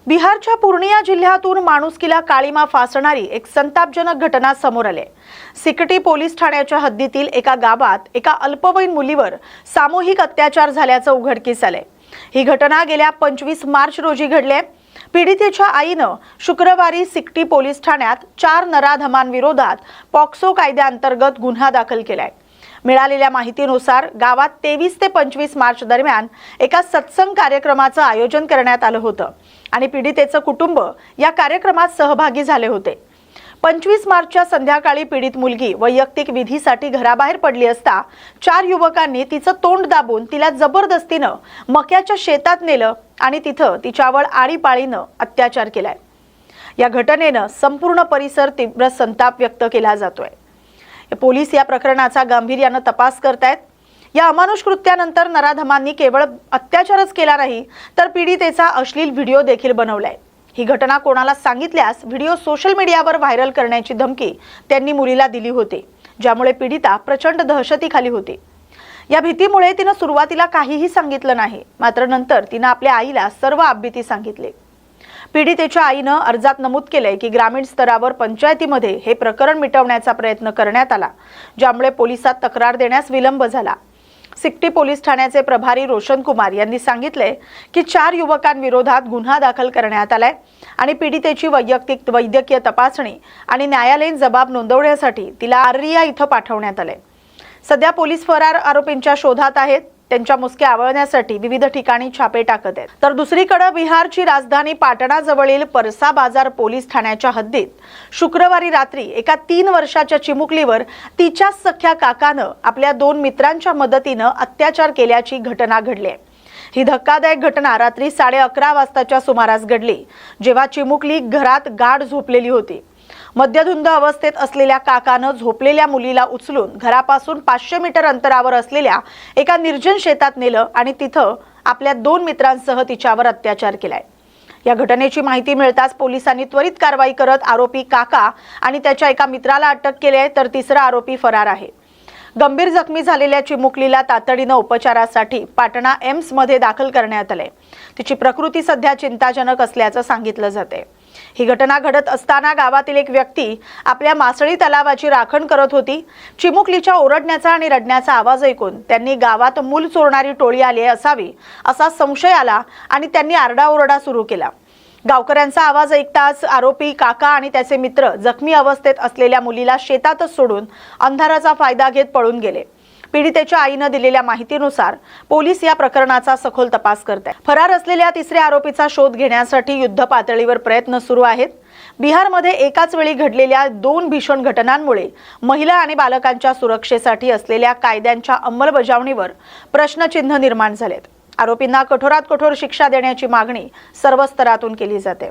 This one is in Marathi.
बिहारच्या पूर्णिया जिल्ह्यातून माणुसकीला काळीमा फासणारी एक संतापजनक घटना समोर आली। सिकटी पोलीस ठाण्याच्या हद्दीतील एका गावात एका अल्पवयीन मुलीवर सामूहिक अत्याचार झाल्याचं उघडकीस आले। ही घटना गेल्या 25 मार्च रोजी घडली। पीडितेच्या आईनं शुक्रवारी सिकटी पोलीस ठाण्यात 4 नराधमांविरोधात पॉक्सो कायद्याअंतर्गत गुन्हा दाखल केलाय। मिळालेल्या माहितीनुसार गावात 23 ते 25 मार्च दरम्यान एका सत्संग कार्यक्रमाचं आयोजन करण्यात आलं होतं आणि पीडितेचं कुटुंब या कार्यक्रमात सहभागी झाले होते। 25 मार्चच्या संध्याकाळी पीडित मुलगी वैयक्तिक विधीसाठी घराबाहेर पडली असता 4 युवकांनी तिचं तोंड दाबून तिला जबरदस्तीनं मक्याच्या शेतात नेलं आणि तिथं तिच्यावर आळीपाळीनं अत्याचार केलाय। या घटनेनं संपूर्ण परिसर तीव्र संताप व्यक्त केला जातोय। पोलीस या प्रकरणाचा गांभीर्याने तपास करतायत। या अमानुष कृत्यानंतर नराधमांनी केवळ अत्याचारच केला नाही तर पीडितेचा अश्लील व्हिडिओ देखील बनवलाय। ही घटना कोणाला सांगितल्यास व्हिडिओ सोशल मीडियावर व्हायरल करण्याची धमकी त्यांनी मुलीला दिली होती, ज्यामुळे पीडिता प्रचंड दहशतीखाली होती। या भीतीमुळे तिने सुरुवातीला काहीही सांगितलं नाही, मात्र नंतर तिने आपल्या आईला सर्व आपबीती सांगितले। पीडितेच्या आईनं अर्जात नमूद केलंय की ग्रामीण स्तरावर पंचायतीमध्ये हे प्रकरण मिटवण्याचा प्रयत्न करण्यात आला, ज्यामुळे पोलिसात तक्रार देण्यास विलंब झाला। सिकटी पोलीस ठाण्याचे प्रभारी रोशन कुमार यांनी सांगितले की 4 युवकांविरोधात गुन्हा दाखल करण्यात आलाय आणि पीडितेची वैद्यकीय तपासणी आणि न्यायालयीन जबाब नोंदवण्यासाठी तिला आर्रिया इथं पाठवण्यात आले। सध्या पोलीस फरार आरोपींच्या शोधात आहेत। त्यांच्या मुसक्या आवळण्यासाठी विविध ठिकाणी छापे टाकत आहेत। तर दुसरीकडे बिहारची राजधानी पाटणाजवळील परसा बाजार पोलीस ठाण्याच्या हद्दीत शुक्रवारी रात्री एका 3 वर्षाच्या चिमुकलीवर तिच्या सख्या काकानं आपल्या 2 मित्रांच्या मदतीनं अत्याचार केल्याची घटना घडली आहे। ही धक्कादायक घटना रात्री 11:30 वाजताच्या सुमारास घडली, जेव्हा चिमुकली घरात गाढ झोपलेली होती। मद्यधुंद अवस्थेत असलेल्या काकानं झोपलेल्या मुलीला उचलून घरापासून 500 मीटर अंतरावर असलेल्या एका निर्जन शेतात नेलं आणि तिथं आपल्या 2 मित्रांसह तिच्यावर अत्याचार केलाय। या घटनेची माहिती मिळताच पोलिसांनी त्वरित कारवाई करत आरोपी काका आणि त्याच्या एका मित्राला अटक केली आहे, तर तिसरा आरोपी फरार आहे। गंभीर जखमी झालेल्या चिमुकलीला तातडीनं उपचारासाठी पाटणा एम्स मध्ये दाखल करण्यात आले। तिची प्रकृती सध्या चिंताजनक असल्याचं सांगितलं जाते। ही घटना घडत असताना गावातील एक व्यक्ती आपल्या मासळी तलावाची राखण करत होती। चिमुकलीच्या ओरडण्याचा आणि रडण्याचा आवाज ऐकून त्यांनी गावात मूल चोरणारी टोळी आली असावी असा संशय आला आणि त्यांनी आरडाओरडा सुरू केला। गावकऱ्यांचा आवाज ऐकताच आरोपी काका आणि त्याचे मित्र जखमी अवस्थेत असलेल्या मुलीला शेतातच सोडून अंधाराचा फायदा घेत पळून गेले। पीडितेच्या आईने दिलेल्या माहितीनुसार पोलीस या प्रकरणाचा सखोल तपास करत आहेत। फरार असलेल्या तिसऱ्या आरोपीचा शोध घेण्यासाठी युद्ध पातळीवर प्रयत्न सुरू आहेत। बिहारमध्ये एकाच वेळी घडलेल्या 2 भीषण घटनांमुळे महिला आणि बालकांच्या सुरक्षेसाठी असलेल्या कायद्यांच्या अंमलबजावणीवर प्रश्नचिन्ह निर्माण झालेत। आरोपींना कठोरात कठोर शिक्षा देण्याची मागणी सर्व स्तरातून केली जाते।